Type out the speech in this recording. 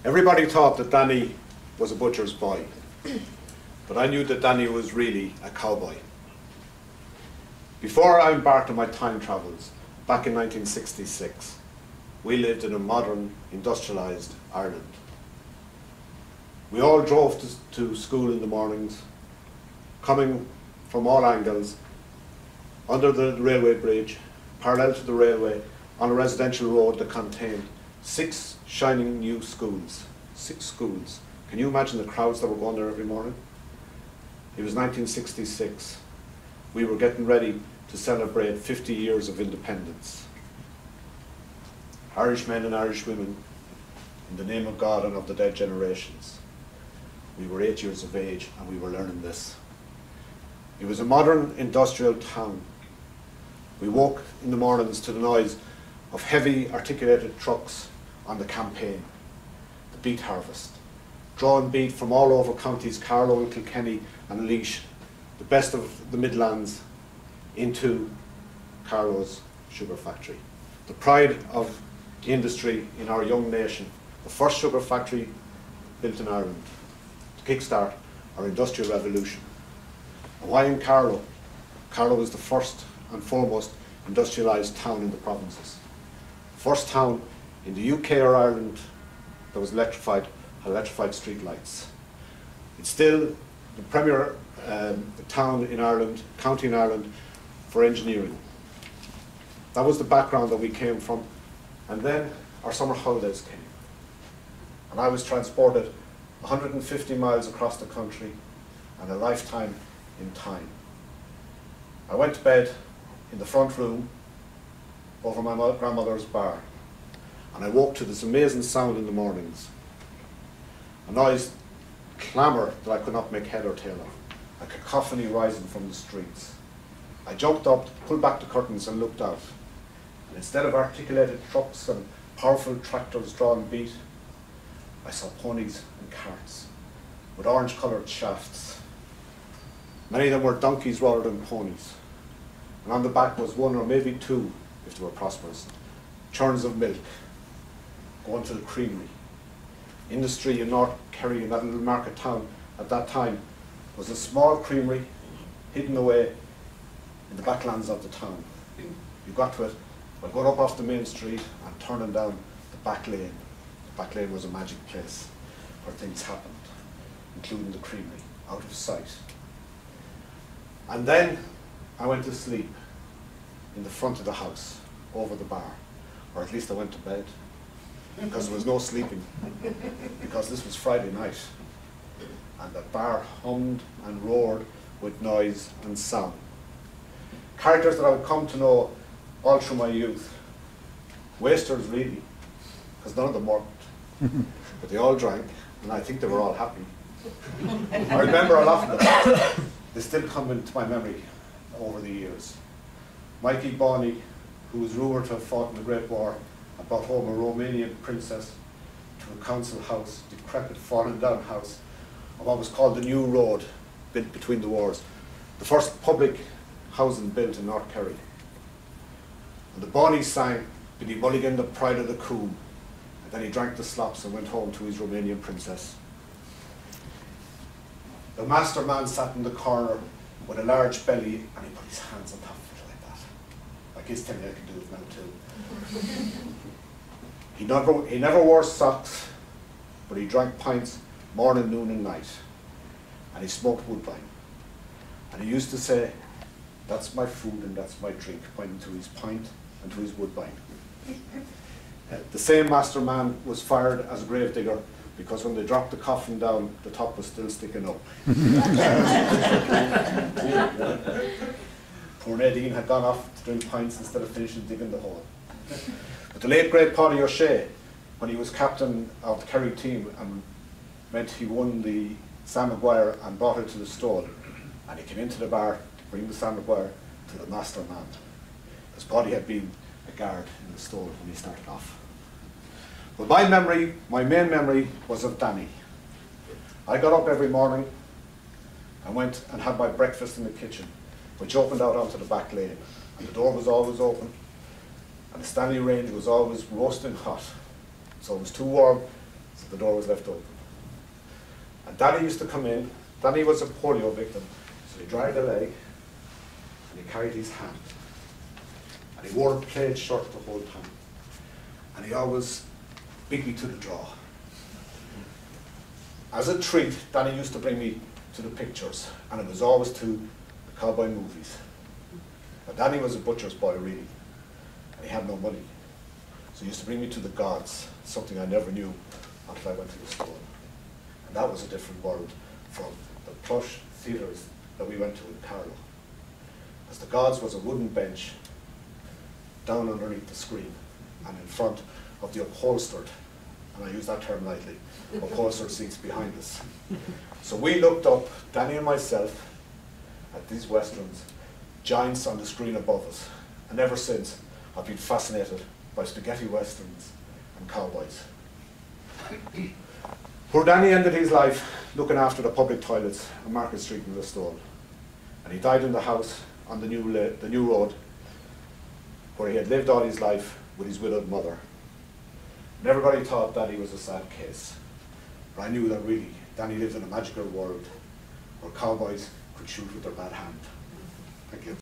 Everybody thought that Danny was a butcher's boy, but I knew that Danny was really a cowboy. Before I embarked on my time travels, back in 1966, we lived in a modern, industrialised Ireland. We all drove to school in the mornings, coming from all angles, under the railway bridge, parallel to the railway, on a residential road that contained 6 shining new schools. 6 schools. Can you imagine the crowds that were going there every morning? It was 1966. We were getting ready to celebrate 50 years of independence. Irish men and Irish women, in the name of God and of the dead generations. We were 8 years of age and we were learning this. It was a modern industrial town. We woke in the mornings to the noise of heavy articulated trucks on the campaign, the beet harvest, drawing beet from all over counties Carlow and Kilkenny and Laois, the best of the Midlands, into Carlow's sugar factory. The pride of the industry in our young nation, the first sugar factory built in Ireland to kickstart our industrial revolution. And why in Carlow? Carlow is the first and foremost industrialised town in the provinces. First town in the UK or Ireland that was electrified street lights. It's still the premier town in Ireland, county in Ireland, for engineering. That was the background that we came from. And then our summer holidays came. And I was transported 150 miles across the country and a lifetime in time. I went to bed in the front room over my grandmother's bar, and I woke to this amazing sound in the mornings. A noise, clamour that I could not make head or tail of, a cacophony rising from the streets. I jumped up, pulled back the curtains and looked out. And instead of articulated trucks and powerful tractors drawing beet, I saw ponies and carts with orange-coloured shafts. Many of them were donkeys rather than ponies. And on the back was 1 or maybe 2, if they were prosperous, churns of milk going to the creamery. Industry in North Kerry, in that little market town at that time, was a small creamery hidden away in the backlands of the town. You got to it by going up off the main street and turning down the back lane. The back lane was a magic place where things happened, including the creamery, out of sight. And then I went to sleep in the front of the house, over the bar, or at least I went to bed, because there was no sleeping, because this was Friday night, and the bar hummed and roared with noise and sound. Characters that I would come to know all through my youth, wasters really, because none of them worked, but they all drank, and I think they were all happy. I remember a lot of them. They still come into my memory over the years. Mikey Bonney, who was rumoured to have fought in the Great War and brought home a Romanian princess to a council house, decrepit, fallen down house, on what was called the New Road, built between the wars. The first public housing built in North Kerry. And the Bonney sang, "Biddy Mulligan, the pride of the Coombe," and then he drank the slops and went home to his Romanian princess. The master man sat in the corner with a large belly and he put his hands on top of it like that. Like he's telling me I can do it now too. He never wore socks, but he drank pints morning, noon and night. And he smoked woodbine. And he used to say, "That's my food and that's my drink," pointing to his pint and to his woodbine. The same master man was fired as a gravedigger because when they dropped the coffin down, the top was still sticking up. Poor Nadine had gone off to drink pints instead of finishing digging the hole. But the late great Paddy O'Shea, when he was captain of the Kerry team and meant he won the Sam Maguire and brought it to the stall, and he came into the bar to bring the Sam Maguire to the master man, because Paddy had been a guard in the stall when he started off. But my main memory was of Danny. I got up every morning and went and had my breakfast in the kitchen, which opened out onto the back lane. And the door was always open, and the Stanley range was always roasting hot. So it was too warm So the door was left open. And Danny used to come in. Danny was a polio victim. So he dragged a leg and he carried his hand. And he wore a plaid shirt the whole time. And he always beat me to the draw. As a treat, Danny used to bring me to the pictures, and it was always to the cowboy movies. Now, Danny was a butcher's boy, really, and he had no money. So he used to bring me to the gods, something I never knew until I went to the store. And that was a different world from the plush theatres that we went to in Carlow. As the gods was a wooden bench down underneath the screen, and in front of the upholstered, and I use that term lightly, upholstered seats behind us. So we looked up, Danny and myself, at these westerns, giants on the screen above us. And ever since, I've been fascinated by spaghetti westerns and cowboys. Poor Danny ended his life looking after the public toilets on Market Street in Listowel. And he died in the house on the new road, where he had lived all his life with his widowed mother. And everybody thought Danny was a sad case. But I knew that really, Danny lived in a magical world where cowboys could shoot with their bad hand. Thank you.